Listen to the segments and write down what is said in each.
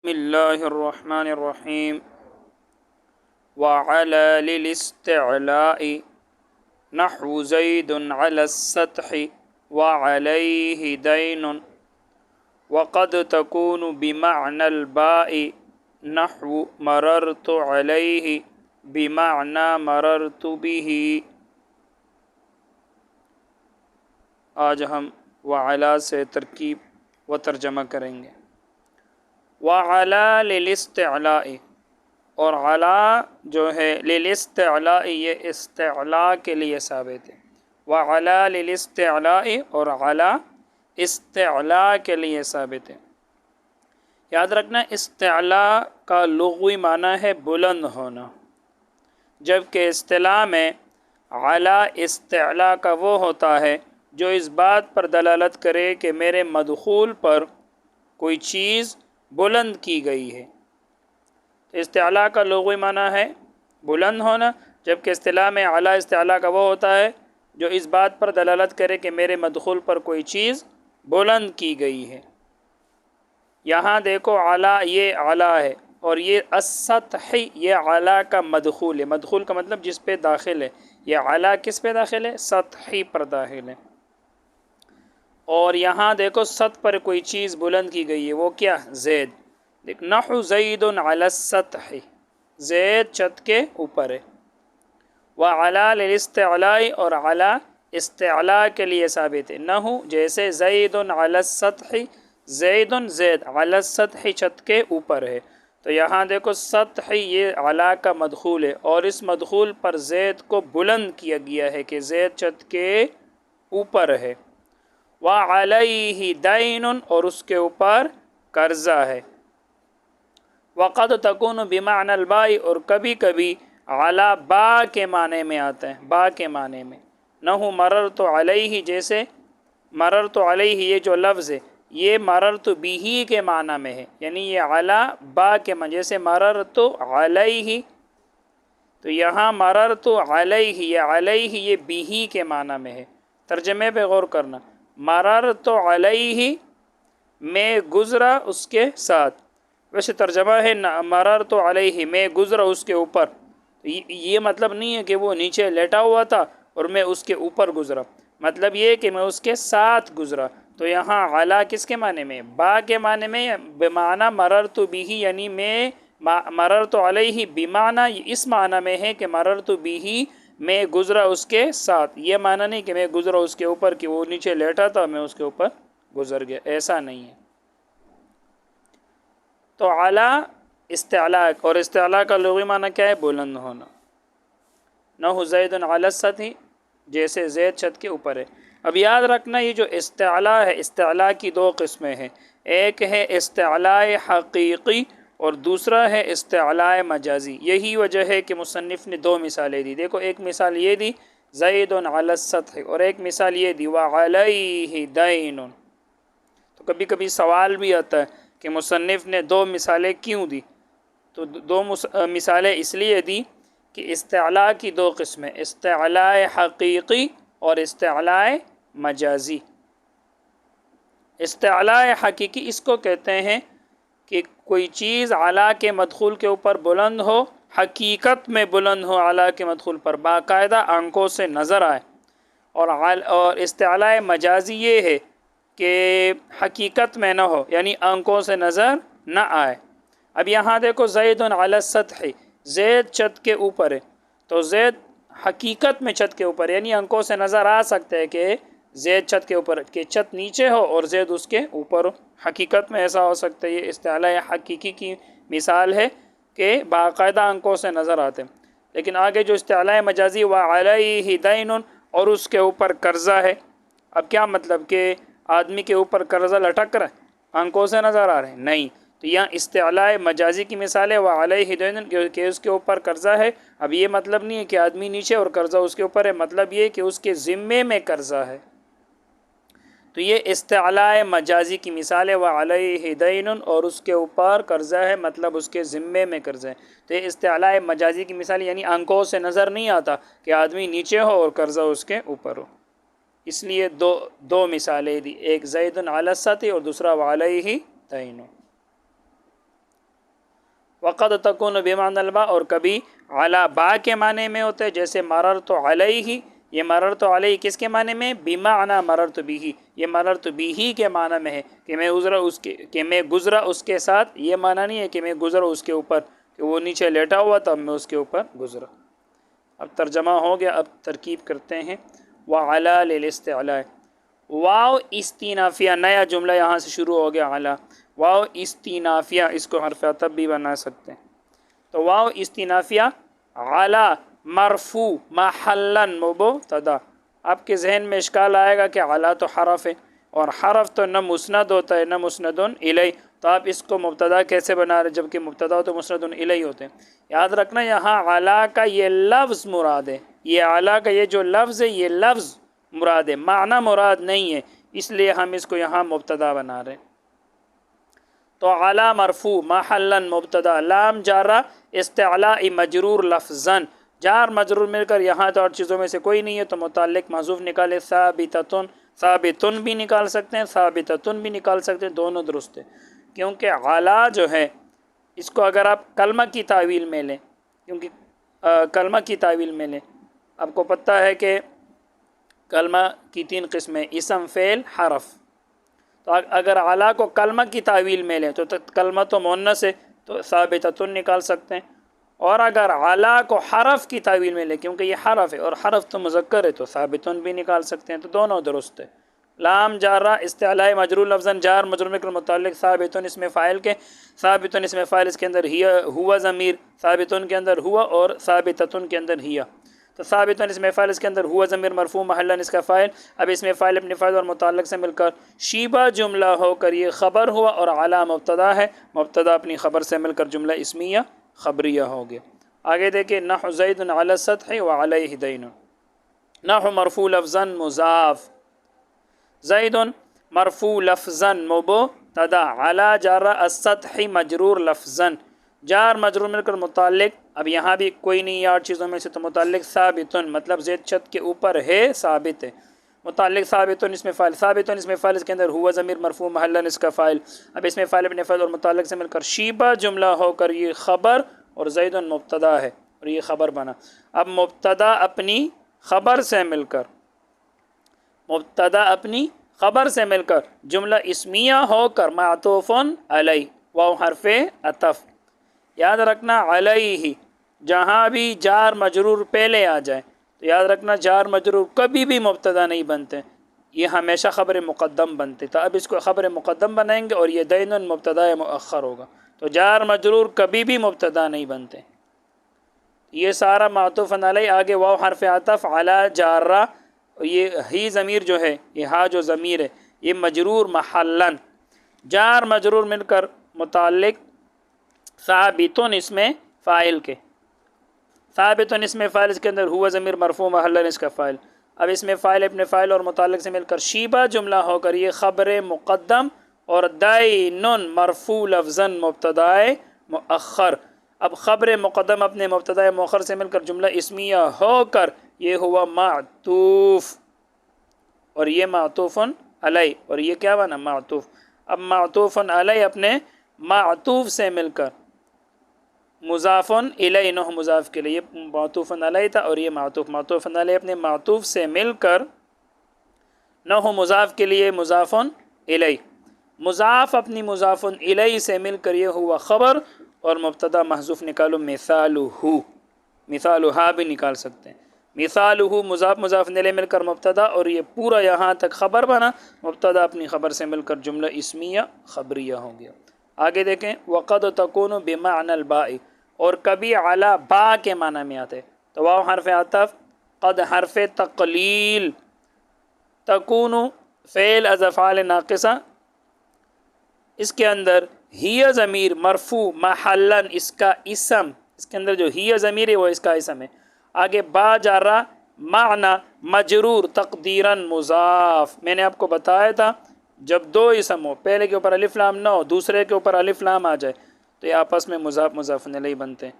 بسم الله الرحمن الرحيم. وعلى للاستعلاء نحو زيد على السطح وعليه دين، وقد تكون بمعنى الباء نحو مررت عليه بمعنى مررت به. آج ہم وعلا سے ترکیب و ترجمہ کریں گے. وعلا للاستعلاء، اور علا جو ہے للاستعلاء یہ استعلاء کے لیے ثابت ہے. وعلا للاستعلاء، اور علا استعلاء کے لیے ثابت ہے. یاد رکھنا استعلاء کا لغوی معنی ہے بلند ہونا، جبکہ اصطلاح میں علا استعلاء کا وہ ہوتا ہے جو اس بات پر دلالت کرے کہ میرے مدخول پر کوئی چیز بلند کی گئی ہے. استعلاء کا لغوی معنی ہے بلند ہونا، جبکہ اصطلاح میں علا استعلاء کا وہ ہوتا ہے جو اس بات پر دلالت کرے کہ میرے مدخول پر کوئی چیز بلند کی گئی ہے. یہاں دیکھو علا، یہ علا ہے، اور یہ السطح یہ علا کا مدخول ہے. مدخول کا مطلب جس پہ داخل ہے. یہ علا کس پہ داخل ہے؟ سطحی پر داخل ہے. اور یہاں دیکھو سطح پر کوئی چیز بلند کی گئی ہے، وہ کیا؟ زید. دیکھ نحو زید علی السطح، زید چھت کے اوپر ہے. وعلا للاستعلاء، اور علا استعلاء کے لیے ثابت ہے. نحو جیسے زید علی السطح، زید زید علی السطح چھت کے اوپر ہے. تو یہاں دیکھو سطح یہ علا کا مدخول ہے، اور اس مدخول پر زید کو بلند کیا گیا ہے کہ زید چھت کے اوپر ہے. وعلیہ دین، اور اس کے اوپر قرضہ ہے. وقد تکون بمعنى الباء، اور کبھی کبھی علا با کے معنی میں آتا ہے، با کے معنی میں. نحو مررت علیہ، جیسے مررت علیہ یہ جو لفظ ہے یہ مررت بھی کے معنی میں ہے، یعنی یہ علا با کے معنی. جیسے مررت علیہ، تو یہاں مررت علیہ یہ علیہ یہ بھی کے معنی میں ہے. ترجمے پہ غور کرنا. مررت علیہ میں گزرا اس کے ساتھ، ویسے ترجمہ ہے مررت علیہ میں گزرا اس کے اوپر. یہ مطلب نہیں ہے کہ وہ نیچے لیٹا ہوا تھا اور میں اس کے اوپر گزرا، مطلب یہ کہ میں اس کے ساتھ گزرا. تو یہاں علا کس کے معنی میں؟ با کے معنی میں، بمعنی مررت بھی، یعنی میں مررت علیہ بمعنی اس معنی میں ہے کہ مررت بھی میں گزرا اس کے ساتھ. یہ معنی نہیں کہ میں گزرا اس کے اوپر کہ وہ نیچے لیٹا تھا میں اس کے اوپر گزر گیا، ایسا نہیں ہے. تو علا استعلاء، اور استعلاء کا لغوی معنی کیا ہے؟ بلند ہونا. نحو زید علی السطح، جیسے زید چھت کے اوپر ہے. اب یاد رکھنا یہ جو استعلاء ہے، استعلاء کی دو قسمیں ہیں. ایک ہے استعلاء حقیقی اور دوسرا ہے استعلاء مجازی. یہی وجہ ہے کہ مصنف نے دو مثالیں دی. دیکھو ایک مثال یہ دی زید علی السطح، اور ایک مثال یہ دی وعلیہ دین. تو کبھی کبھی سوال بھی آتا ہے کہ مصنف نے دو مثالیں کیوں دی؟ تو دو مثالیں اس لیے دی کہ استعلاء کی دو قسمیں، استعلاء حقیقی اور استعلاء مجازی. استعلاء حقیقی اس کو کہتے ہیں کہ کوئی چیز علا کے مدخول کے اوپر بلند ہو، حقیقت میں بلند ہو علا کے مدخول پر، باقاعدہ آنکھوں سے نظر آئے. اور استعلاء مجازی یہ ہے کہ حقیقت میں نہ ہو، یعنی آنکھوں سے نظر نہ آئے. اب یہاں دیکھو زید علی السطح، زید چھت کے اوپر ہے. تو زید حقیقت میں چھت کے اوپر، یعنی آنکھوں سے نظر آ سکتا ہے کہ زید چھت کے اوپر، کہ چھت نیچے ہو اور زید اس کے اوپر ہو. حقیقت میں ایسا ہو سکتا ہے. یہ استعلاء حقیقی کی مثال ہے کہ باقاعدہ آنکھوں سے نظر آتے. لیکن آگے جو استعلاء مجازی وعلیہ دین، اور اس کے اوپر قرضہ ہے. اب کیا مطلب کہ آدمی کے اوپر قرضہ لٹک رہا ہے، آنکھوں سے نظر آ رہے ہیں؟ نہیں. تو یہاں استعلاء مجازی کی مثال ہے وعلیہ دین، کہ اس کے اوپر قرضہ ہے. اب یہ مطلب نہیں ہے کہ آدمی نیچے اور قرضہ اس کے اوپر ہے، مطلب یہ کہ اس کے ذمے میں قرضہ ہے. تو یہ استعلاء مجازی کی مثال ہے وعلیہ دین، اور اس کے اوپر قرضہ ہے، مطلب اس کے ذمے میں قرضہ ہے. تو یہ استعلاء مجازی کی مثال، یعنی آنکھوں سے نظر نہیں آتا کہ آدمی نیچے ہو اور قرضہ اس کے اوپر ہو. اس لیے دو مثالیں دی، ایک زید علی السطح اور دوسرا وعلیہ دین. وقد تکون بمعنی البا، اور کبھی علی با کے معنی میں ہوتے ہیں، جیسے مررت علیہ، یہ مررت علیہ کس کے معنی میں؟ بمعنی مررت بھی، یہ مررت بھی کے معنی میں ہے کہ میں گزرا اس کے ساتھ، یہ معنی نہیں ہے کہ میں گزرا اس کے اوپر، کہ وہ نیچے لیٹا ہوا تھا میں اس کے اوپر گزرا۔ اب ترجمہ ہو گیا، اب ترکیب کرتے ہیں۔ وعلی للاستعلاء، واو استینافیہ، نیا جملہ یہاں سے شروع ہو گیا، علی واو استینافیہ، اس کو حرف عطف بھی بنا سکتے ہیں۔ تو واو استینافیہ علی مرفوع محلا مبتدا، آپ کے ذہن میں اشکال آئے گا کہ علی تو حرف ہے، اور حرف تو نہ مسند ہوتا ہے نہ مسند الیہ، تو آپ اس کو مبتدا کیسے بنا رہے جبکہ مبتدا تو مسند الیہ ہوتے ہیں؟ یاد رکھنا یہاں علی کا یہ لفظ مراد ہے، یہ علی کا یہ جو لفظ ہے یہ لفظ مراد ہے، معنی مراد نہیں ہے، اس لیے ہم اس کو یہاں مبتدا بنا رہے ہیں۔ تو علی مرفوع محلا مبتدا، لام جارہ استعلاء مجرور لفظاً، جار مجرور مل کر یہاں تو اور چیزوں میں سے کوئی نہیں ہے تو متعلق محذوف نکالے، ثابتتن، ثابتن بھی نکال سکتے ہیں، ثابتتن بھی نکال سکتے ہیں، دونوں درست ہے، کیونکہ علی جو ہے اس کو اگر آپ کلمہ کی تعویل میں لیں، کیونکہ کلمہ کی تعویل میں لیں، آپ کو پتہ ہے کہ کلمہ کی 3 قسمیں، اسم، فعل، حرف، تو اگر علی کو کلمہ کی تعویل میں لیں تو کلمہ تو مؤنث ہے تو ثابتتن نکال سکتے ہیں، اور اگر علی کو حرف کی تعویل میں لیں کیونکہ یہ حرف ہے اور حرف تو مذکر ہے تو ثابتن بھی نکال سکتے ہیں، تو دونوں درست ہے۔ لام جارہ استعلاء مجرور لفظاً، جار مجرور کے متعلق ثابتن اسم فاعل کے، ثابتن اسم فاعل اس کے اندر ہی ہوا ضمیر، ثابتن کے اندر ہوا اور ثابتتن کے اندر ہیا، تو ثابتن اسم فاعل اس کے اندر ہوا ضمیر مرفوع محلا اس کا فاعل، اب اس میں فاعل اپنے فاعل اور متعلق سے مل کر شیبہ جملہ ہو کر یہ خبر ہوا، اور علی مبتدا ہے، مبتدا اپنی خبر سے مل کر جملہ اسمیہ خبریہ ہو گیا۔ آگے دیکھیں، نحو زید علی السطح وعلیہ دین، نحو مرفوع لفظا مضاف، زید مرفوع لفظا مبتدا، علی جارہ السطح مجرور لفظا، جار مجرور مل کر متعلق، اب یہاں بھی کوئی نہیں 8 چیزوں میں سے تو متعلق ثابتن، مطلب زید چھت کے اوپر ہے، ثابت ہے، متعلق ثابتن اسم فاعل، ثابتن اسم فاعل اس کے اندر ہوا ضمیر مرفوع محلا اس کا فاعل، اب اس میں فاعل اپنے فاعل اور متعلق سے مل کر شیبہ جملہ ہو کر یہ خبر، اور زید مبتدا ہے اور یہ خبر بنا۔ اب مبتدا اپنی خبر سے مل کر، مبتدا اپنی خبر سے مل کر جملہ اسمیہ ہو کر معطوف علیہ، واو حرف عطف، یاد رکھنا علیہ جہاں بھی جار مجرور پہلے آ جائے تو یاد رکھنا جار مجرور کبھی بھی مبتدا نہیں بنتے، یہ ہمیشہ خبر مقدم بنتے، تو اب اس کو خبر مقدم بنائیں گے اور یہ دین مبتدا مؤخر ہوگا، تو جار مجرور کبھی بھی مبتدا نہیں بنتے، یہ سارا معطوف علیہ، آگے واو حرف عطف علی جارہ، یہ ہی ضمیر جو ہے، یہ ہا جو ضمیر ہے یہ مجرور محلاً، جار مجرور مل کر متعلق ثابتن اسم فاعل کے، ثابتن اسم فاعل اس کے اندر ہوا ضمیر مرفوع محلاً اس کا فاعل، اب اس میں فاعل اپنے فاعل اور متعلق سے مل کر شیبہ جملہ ہو کر یہ خبر مقدم، اور دینن مرفوع لفظاً مبتدا مؤخر، اب خبر مقدم اپنے مبتدا مؤخر سے مل کر جملہ اسمیہ ہو کر یہ ہوا معطوف، اور یہ معطوف علیہ، اور یہ کیا بنا؟ معطوف، اب معطوف علیہ اپنے معطوف سے مل کر مضاف الیہ، نہ مضاف کے لیے یہ معطوف علیہ تھا اور یہ معطوف علیہ اپنے معطوف سے مل کر نہ مضاف کے لیے مضاف الیہ، مضاف اپنی مضاف الیہ سے مل کر یہ ہوا خبر، اور مبتدا محذوف نکالو مثالہ، مثالہ بھی نکال سکتے ہیں، مثالہ مضاف الیہ مل کر مبتدا، اور یہ پورا یہاں تک خبر بنا، مبتدا اپنی خبر سے مل کر جملہ اسمیہ خبریہ ہو گیا۔ آگے دیکھیں، وقد تکون بمعنی الباء، اور کبھی علی با کے معنی میں آتے، تو واو حرف عطف، قد حرف تقلیل، تکون فعل از افعال ناقصہ، اس کے اندر ہی ضمیر مرفوع محلاً اس کا اسم، اس کے اندر جو ہی ضمیر ہے وہ اس کا اسم ہے، آگے با جارہ معنی مجرور تقدیراً مضاف، میں نے آپ کو بتایا تھا جب 2 اسم ہو، پہلے کے اوپر الف لام نہ ہو دوسرے کے اوپر الف لام آ جائے تو یہ آپس میں مضاف مضاف الیہ بنتے ہیں،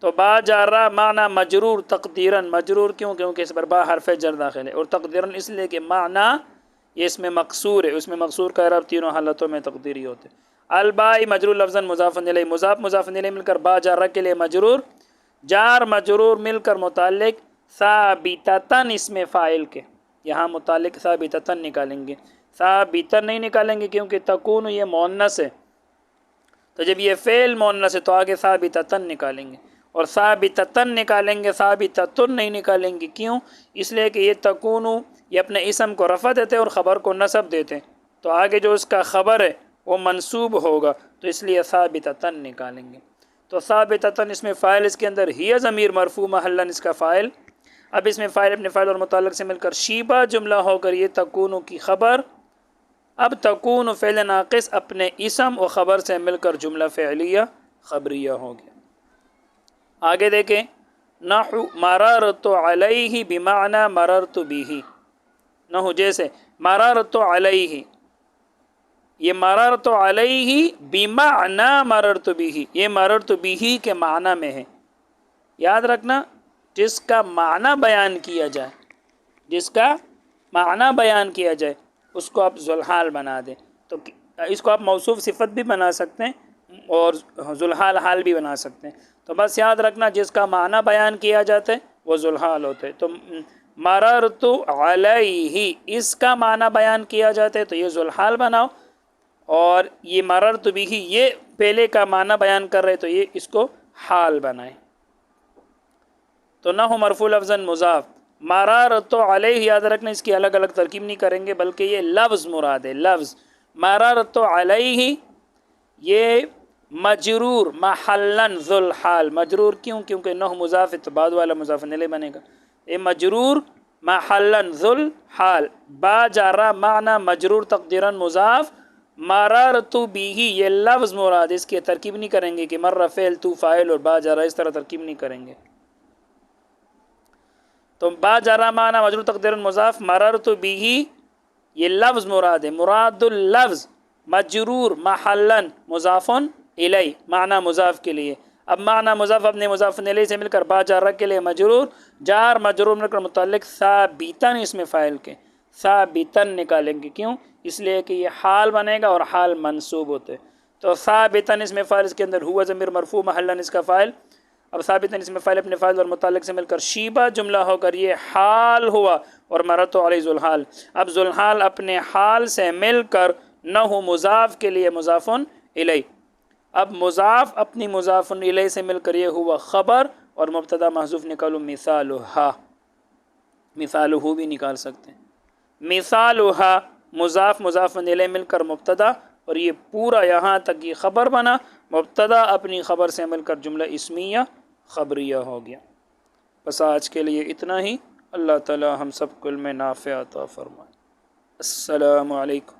تو با جارہ معنی مجرور تقدیراً، مجرور کیوں؟ کیونکہ اس پر با حرف جر داخل ہے، اور تقدیراً اس لیے کہ معنی یہ اس میں مقصور ہے، اس میں مقصور کا اعراب تینوں حالتوں میں تقدیری ہوتے ہیں۔ البائی مجرور لفظاً مضاف الیہ، مضاف الیہ مل کر با جارہ کے لیے مجرور، جار مجرور مل کر متعلق ثابتتاً اسم فاعل کے، یہاں متعلق ثابتتاً نکالیں گے، ثابتاً نہیں نکالیں گے کیونکہ تکون یہ مؤنث ہے، تو جب یہ فعل مؤنث ہے تو آگے ثابتتاً نکالیں گے، اور ثابتتاً نکالیں گے، ثابتتن نہیں نکالیں گے، کیوں؟ اس لیے کہ یہ تکون یہ اپنے اسم کو رفع دیتے اور خبر کو نصب دیتے، تو آگے جو اس کا خبر ہے وہ منصوب ہوگا، تو اس لیے ثابتتاً نکالیں گے۔ تو ثابتتاً اس میں فاعل اس کے اندر ہی ضمیر مرفوع محلاً اس کا فاعل، اب اس میں فاعل اپنے فاعل اور متعلق سے مل کر شیبہ جملہ ہو کر یہ تکون کی خبر، اب تکون فعل ناقص اپنے اسم و خبر سے مل کر جملہ فعلیہ خبریہ ہو گیا۔ آگے دیکھیں، نحو مررت علیہ بمعنی مررت به، نحو جیسے مررت علیہ، یہ مررت علیہ بمعنی مررت به، یہ مررت به کے معنی میں ہے، یاد رکھنا جس کا معنی بیان کیا جائے، جس کا معنی بیان کیا جائے اس کو آپ ذوالحال بنا دیں، تو اس کو آپ موصوف صفت بھی بنا سکتے ہیں اور ذوالحال حال بھی بنا سکتے ہیں، تو بس یاد رکھنا جس کا معنی بیان کیا جاتا ہے وہ ذوالحال ہوتے ہیں، تو مررت علیہ اس کا معنی بیان کیا جاتا ہے تو یہ ذوالحال بناؤ، اور یہ مررت بھی یہ پہلے کا معنی بیان کر رہے تو یہ اس کو حال بنائیں۔ تو نہ ہو مرفوع لفظاً مضاف، مررت علیہ یاد رکھنا اس کی الگ الگ ترکیب نہیں کریں گے بلکہ یہ لفظ مراد ہے، لفظ مررت علیہ یہ مجرور محلاً ذوالحال، مجرور کیوں؟ کیونکہ نہ مضاف ہے تو بعد والا مضاف الیہ بنے گا، یہ مجرور محلاً ذوالحال، با جارہ معنی مجرور تقدیراً مضاف، مررت بھی یہ لفظ مراد، اس کی ترکیب نہیں کریں گے کہ مر فعل تو فاعل اور با جارہ، اس طرح ترکیب نہیں کریں گے، تو با جارہ معنی مجرور تقدیراً مضاف، مررت بھی یہ لفظ مراد ہے، مراد اللفظ مجرور محلاً مضاف الیہ، معنی مضاف کے لیے، اب معنی مضاف اپنے مضاف الیہ سے مل کر با جارہ کے لیے مجرور، جار مجرور مل کر متعلق ثابتاً اس میں فاعل کے، ثابتاً نکالیں گے، کیوں؟ اس لیے کہ یہ حال بنے گا اور حال منصوب ہوتے، تو ثابتاً اس میں فاعل اس کے اندر ہوا ضمیر مرفوع محلاً اس کا فاعل، اب ثابتاً اس میں فاعل اپنے فاعل اور متعلق سے مل کر شیبہ جملہ ہو کر یہ حال ہوا، اور مررت علیہ ذوالحال، اب ذوالحال اپنے حال سے مل کر نہ ہو مضاف کے لیے مضاف الیہ، اب مضاف اپنی مضاف الیہ سے مل کر یہ ہوا خبر، اور مبتدا محذوف نکالو مثالھا، مثالہ بھی نکال سکتے ہیں، مثالھا مضاف مضاف الیہ مل کر مبتدا، اور یہ پورا یہاں تک یہ خبر بنا، مبتدا اپنی خبر سے مل کر جملہ اسمیہ خبریہ ہو گیا۔ بس آج کے لیے اتنا ہی، اللہ تعالی ہم سب کو علم نافع عطا فرمائے۔ السلام علیکم۔